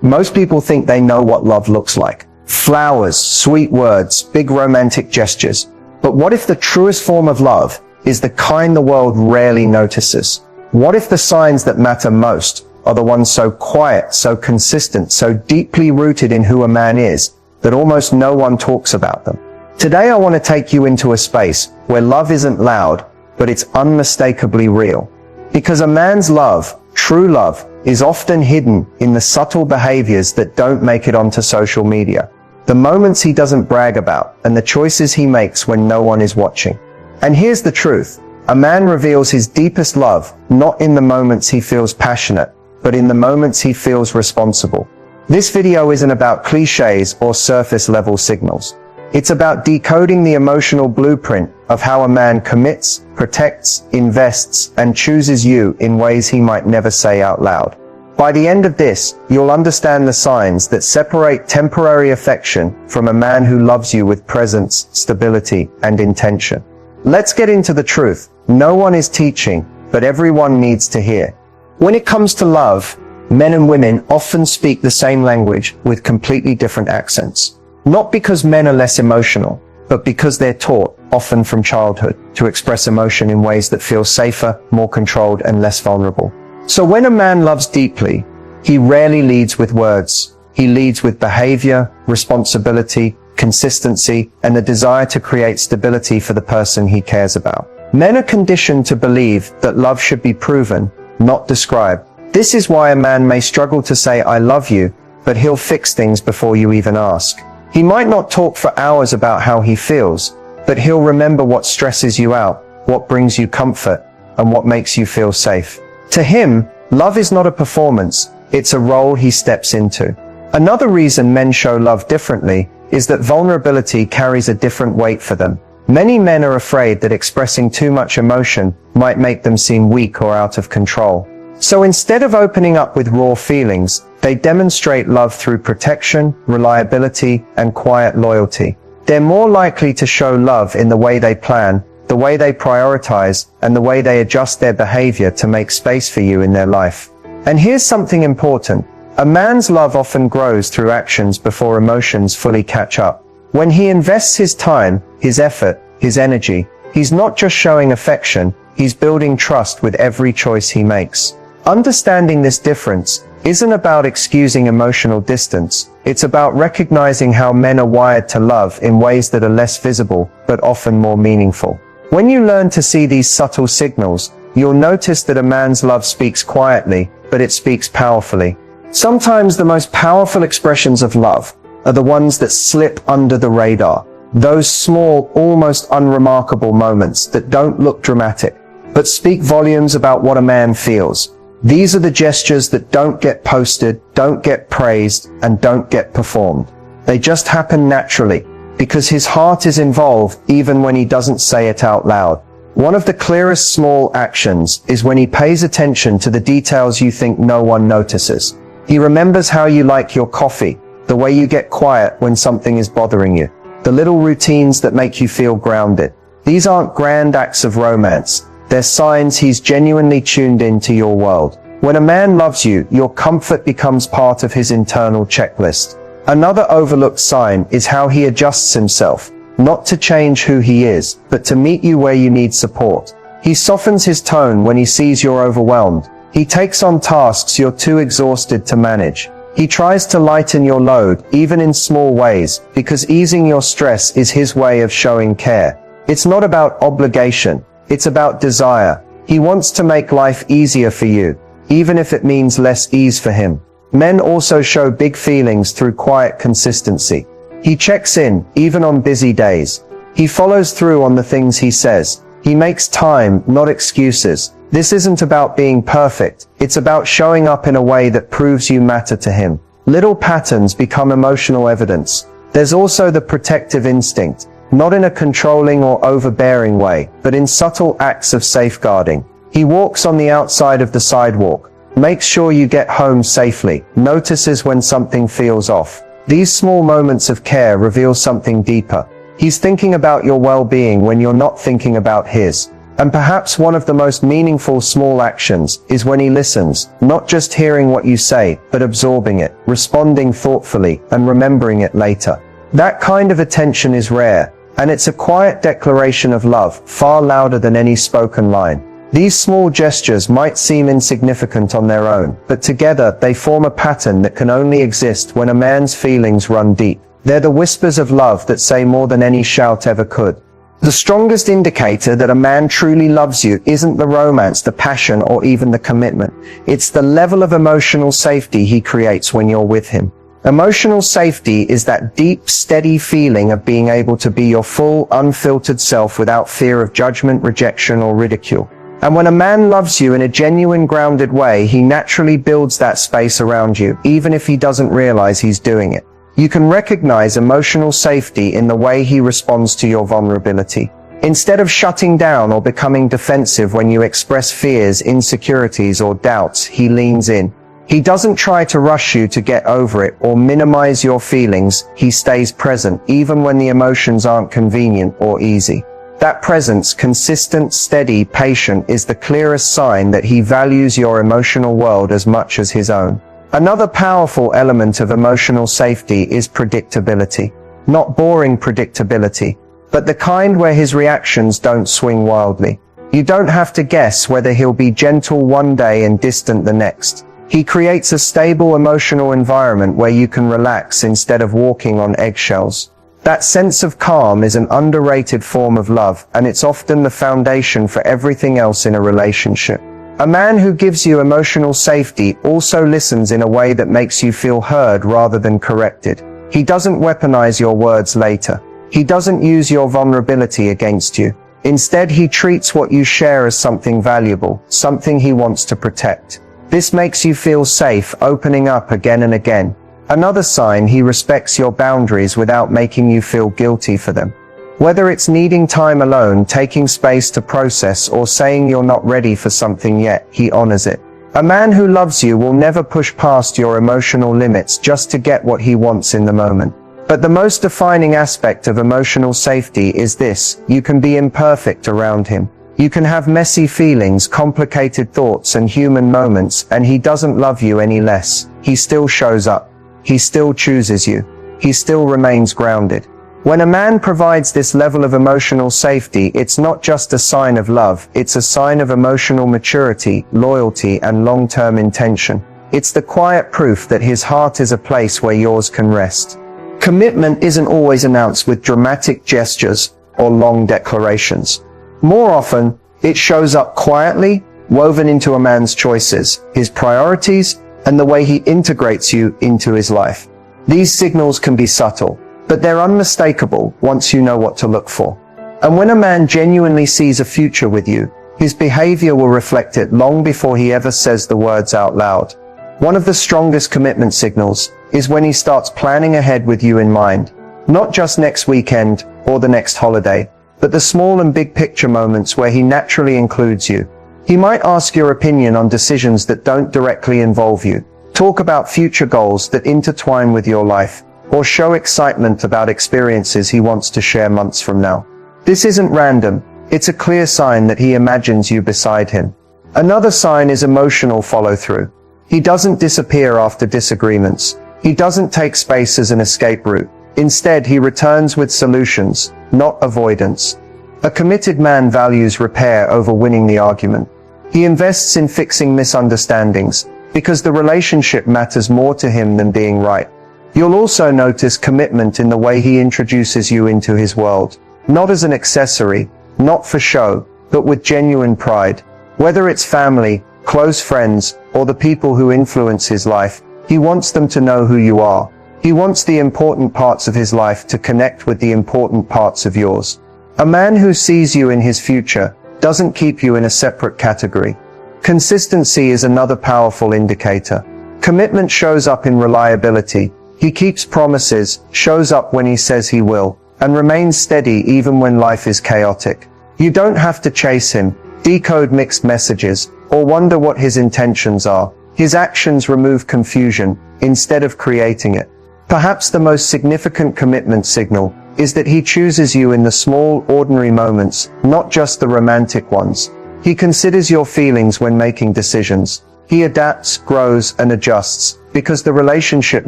Most people think they know what love looks like. Flowers, sweet words, big romantic gestures. But what if the truest form of love is the kind the world rarely notices? What if the signs that matter most are the ones so quiet, so consistent, so deeply rooted in who a man is, that almost no one talks about them? Today I want to take you into a space where love isn't loud, but it's unmistakably real. Because a man's love, true love, is often hidden in the subtle behaviors that don't make it onto social media. The moments he doesn't brag about, and the choices he makes when no one is watching. And here's the truth. A man reveals his deepest love, not in the moments he feels passionate, but in the moments he feels responsible. This video isn't about cliches or surface level signals. It's about decoding the emotional blueprint of how a man commits, protects, invests, and chooses you in ways he might never say out loud. By the end of this, you'll understand the signs that separate temporary affection from a man who loves you with presence, stability, and intention. Let's get into the truth. No one is teaching, but everyone needs to hear. When it comes to love, men and women often speak the same language with completely different accents. Not because men are less emotional, but because they're taught, often from childhood, to express emotion in ways that feel safer, more controlled, and less vulnerable. So when a man loves deeply, he rarely leads with words. He leads with behavior, responsibility, consistency, and the desire to create stability for the person he cares about. Men are conditioned to believe that love should be proven, not described. This is why a man may struggle to say "I love you," but he'll fix things before you even ask. He might not talk for hours about how he feels, but he'll remember what stresses you out, what brings you comfort, and what makes you feel safe. To him, love is not a performance, it's a role he steps into. Another reason men show love differently is that vulnerability carries a different weight for them. Many men are afraid that expressing too much emotion might make them seem weak or out of control. So instead of opening up with raw feelings, they demonstrate love through protection, reliability, and quiet loyalty. They're more likely to show love in the way they plan, the way they prioritize, and the way they adjust their behavior to make space for you in their life. And here's something important. A man's love often grows through actions before emotions fully catch up. When he invests his time, his effort, his energy, he's not just showing affection, he's building trust with every choice he makes. Understanding this difference isn't about excusing emotional distance, it's about recognizing how men are wired to love in ways that are less visible, but often more meaningful. When you learn to see these subtle signals, you'll notice that a man's love speaks quietly, but it speaks powerfully. Sometimes the most powerful expressions of love are the ones that slip under the radar. Those small, almost unremarkable moments that don't look dramatic, but speak volumes about what a man feels. These are the gestures that don't get posted, don't get praised, and don't get performed. They just happen naturally, because his heart is involved even when he doesn't say it out loud. One of the clearest small actions is when he pays attention to the details you think no one notices. He remembers how you like your coffee, the way you get quiet when something is bothering you, the little routines that make you feel grounded. These aren't grand acts of romance. They're signs he's genuinely tuned into your world. When a man loves you, your comfort becomes part of his internal checklist. Another overlooked sign is how he adjusts himself, not to change who he is, but to meet you where you need support. He softens his tone when he sees you're overwhelmed. He takes on tasks you're too exhausted to manage. He tries to lighten your load, even in small ways, because easing your stress is his way of showing care. It's not about obligation. It's about desire. He wants to make life easier for you, even if it means less ease for him. Men also show big feelings through quiet consistency. He checks in, even on busy days. He follows through on the things he says. He makes time, not excuses. This isn't about being perfect. It's about showing up in a way that proves you matter to him. Little patterns become emotional evidence. There's also the protective instinct. Not in a controlling or overbearing way, but in subtle acts of safeguarding. He walks on the outside of the sidewalk, makes sure you get home safely, notices when something feels off. These small moments of care reveal something deeper. He's thinking about your well-being when you're not thinking about his. And perhaps one of the most meaningful small actions is when he listens, not just hearing what you say, but absorbing it, responding thoughtfully, and remembering it later. That kind of attention is rare, and it's a quiet declaration of love, far louder than any spoken line. These small gestures might seem insignificant on their own, but together they form a pattern that can only exist when a man's feelings run deep. They're the whispers of love that say more than any shout ever could. The strongest indicator that a man truly loves you isn't the romance, the passion, or even the commitment. It's the level of emotional safety he creates when you're with him. Emotional safety is that deep, steady feeling of being able to be your full, unfiltered self without fear of judgment, rejection, or ridicule. And when a man loves you in a genuine, grounded way, he naturally builds that space around you, even if he doesn't realize he's doing it. You can recognize emotional safety in the way he responds to your vulnerability. Instead of shutting down or becoming defensive when you express fears, insecurities, or doubts, he leans in. He doesn't try to rush you to get over it or minimize your feelings. He stays present, even when the emotions aren't convenient or easy. That presence, consistent, steady, patient, is the clearest sign that he values your emotional world as much as his own. Another powerful element of emotional safety is predictability. Not boring predictability, but the kind where his reactions don't swing wildly. You don't have to guess whether he'll be gentle one day and distant the next. He creates a stable emotional environment where you can relax instead of walking on eggshells. That sense of calm is an underrated form of love, and it's often the foundation for everything else in a relationship. A man who gives you emotional safety also listens in a way that makes you feel heard rather than corrected. He doesn't weaponize your words later. He doesn't use your vulnerability against you. Instead, he treats what you share as something valuable, something he wants to protect. This makes you feel safe, opening up again and again. Another sign, he respects your boundaries without making you feel guilty for them. Whether it's needing time alone, taking space to process, or saying you're not ready for something yet, he honors it. A man who loves you will never push past your emotional limits just to get what he wants in the moment. But the most defining aspect of emotional safety is this: you can be imperfect around him. You can have messy feelings, complicated thoughts, and human moments, and he doesn't love you any less. He still shows up. He still chooses you. He still remains grounded. When a man provides this level of emotional safety, it's not just a sign of love, it's a sign of emotional maturity, loyalty, and long-term intention. It's the quiet proof that his heart is a place where yours can rest. Commitment isn't always announced with dramatic gestures or long declarations. More often, it shows up quietly, woven into a man's choices, his priorities, and the way he integrates you into his life. These signals can be subtle, but they're unmistakable once you know what to look for. And when a man genuinely sees a future with you, his behavior will reflect it long before he ever says the words out loud. One of the strongest commitment signals is when he starts planning ahead with you in mind. Not just next weekend or the next holiday, but the small and big picture moments where he naturally includes you. He might ask your opinion on decisions that don't directly involve you, talk about future goals that intertwine with your life, or show excitement about experiences he wants to share months from now. This isn't random, it's a clear sign that he imagines you beside him. Another sign is emotional follow-through. He doesn't disappear after disagreements. He doesn't take space as an escape route. Instead, he returns with solutions, not avoidance. A committed man values repair over winning the argument. He invests in fixing misunderstandings, because the relationship matters more to him than being right. You'll also notice commitment in the way he introduces you into his world. Not as an accessory, not for show, but with genuine pride. Whether it's family, close friends, or the people who influence his life, he wants them to know who you are. He wants the important parts of his life to connect with the important parts of yours. A man who sees you in his future doesn't keep you in a separate category. Consistency is another powerful indicator. Commitment shows up in reliability. He keeps promises, shows up when he says he will, and remains steady even when life is chaotic. You don't have to chase him, decode mixed messages, or wonder what his intentions are. His actions remove confusion, instead of creating it. Perhaps the most significant commitment signal is that he chooses you in the small, ordinary moments, not just the romantic ones. He considers your feelings when making decisions. He adapts, grows, and adjusts, because the relationship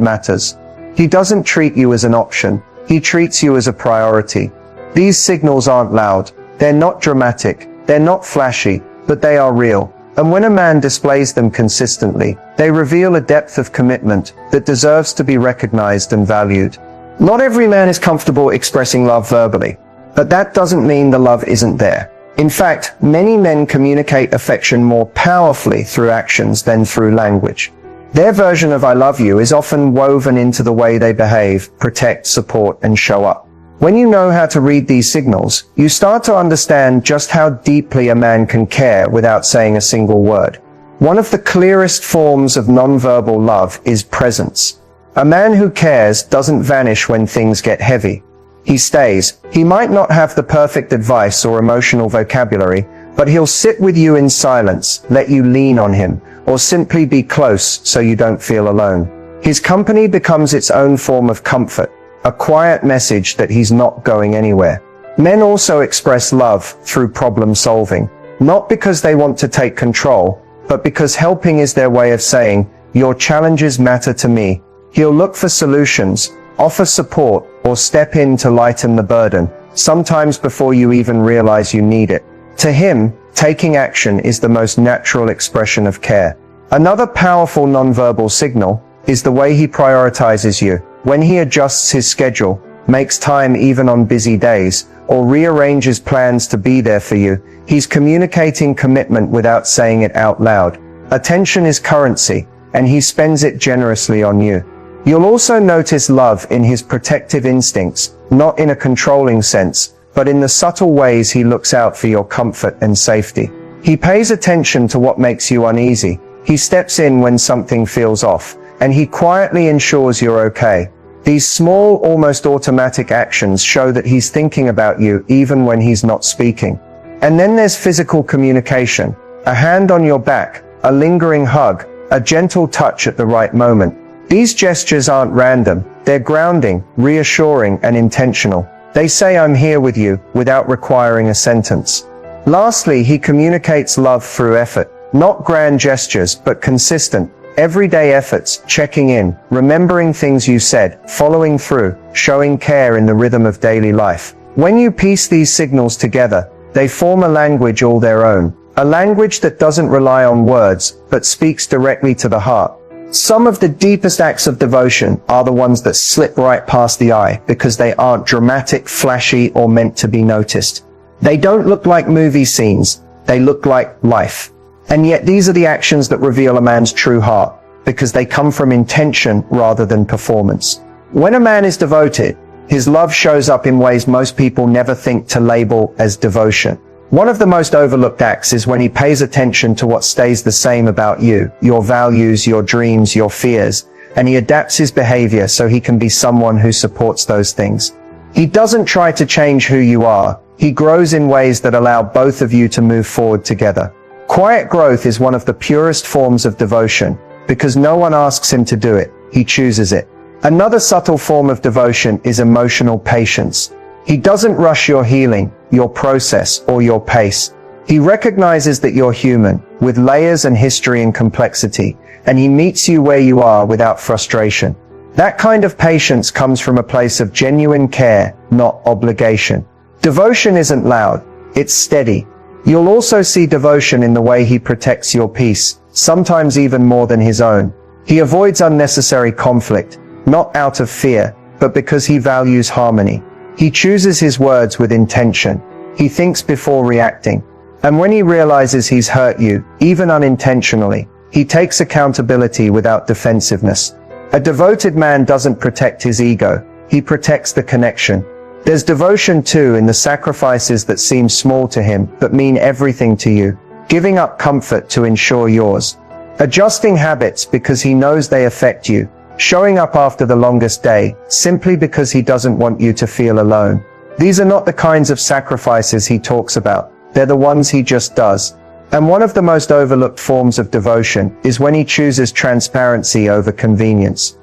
matters. He doesn't treat you as an option. He treats you as a priority. These signals aren't loud. They're not dramatic. They're not flashy, but they are real. And when a man displays them consistently, they reveal a depth of commitment that deserves to be recognized and valued. Not every man is comfortable expressing love verbally, but that doesn't mean the love isn't there. In fact, many men communicate affection more powerfully through actions than through language. Their version of I love you is often woven into the way they behave, protect, support, and show up. When you know how to read these signals, you start to understand just how deeply a man can care without saying a single word. One of the clearest forms of nonverbal love is presence. A man who cares doesn't vanish when things get heavy. He stays. He might not have the perfect advice or emotional vocabulary, but he'll sit with you in silence, let you lean on him, or simply be close so you don't feel alone. His company becomes its own form of comfort, a quiet message that he's not going anywhere. Men also express love through problem solving, not because they want to take control, but because helping is their way of saying, your challenges matter to me. He'll look for solutions, offer support, or step in to lighten the burden, sometimes before you even realize you need it. To him, taking action is the most natural expression of care. Another powerful nonverbal signal is the way he prioritizes you. When he adjusts his schedule, makes time even on busy days, or rearranges plans to be there for you, he's communicating commitment without saying it out loud. Attention is currency, and he spends it generously on you. You'll also notice love in his protective instincts, not in a controlling sense, but in the subtle ways he looks out for your comfort and safety. He pays attention to what makes you uneasy. He steps in when something feels off, and he quietly ensures you're okay. These small, almost automatic actions show that he's thinking about you even when he's not speaking. And then there's physical communication. A hand on your back, a lingering hug, a gentle touch at the right moment. These gestures aren't random. They're grounding, reassuring, and intentional. They say I'm here with you, without requiring a sentence. Lastly, he communicates love through effort. Not grand gestures, but consistent, everyday efforts, checking in, remembering things you said, following through, showing care in the rhythm of daily life. When you piece these signals together, they form a language all their own. A language that doesn't rely on words, but speaks directly to the heart. Some of the deepest acts of devotion are the ones that slip right past the eye because they aren't dramatic, flashy, or meant to be noticed. They don't look like movie scenes. They look like life. And yet these are the actions that reveal a man's true heart, because they come from intention rather than performance. When a man is devoted, his love shows up in ways most people never think to label as devotion. One of the most overlooked acts is when he pays attention to what stays the same about you, your values, your dreams, your fears, and he adapts his behavior so he can be someone who supports those things. He doesn't try to change who you are. He grows in ways that allow both of you to move forward together. Quiet growth is one of the purest forms of devotion, because no one asks him to do it, he chooses it. Another subtle form of devotion is emotional patience. He doesn't rush your healing, your process, or your pace. He recognizes that you're human, with layers and history and complexity, and he meets you where you are without frustration. That kind of patience comes from a place of genuine care, not obligation. Devotion isn't loud, it's steady. You'll also see devotion in the way he protects your peace, sometimes even more than his own. He avoids unnecessary conflict, not out of fear, but because he values harmony. He chooses his words with intention. He thinks before reacting. And when he realizes he's hurt you, even unintentionally, he takes accountability without defensiveness. A devoted man doesn't protect his ego. He protects the connection. There's devotion too in the sacrifices that seem small to him, but mean everything to you. Giving up comfort to ensure yours. Adjusting habits because he knows they affect you. Showing up after the longest day, simply because he doesn't want you to feel alone. These are not the kinds of sacrifices he talks about. They're the ones he just does. And one of the most overlooked forms of devotion is when he chooses transparency over convenience.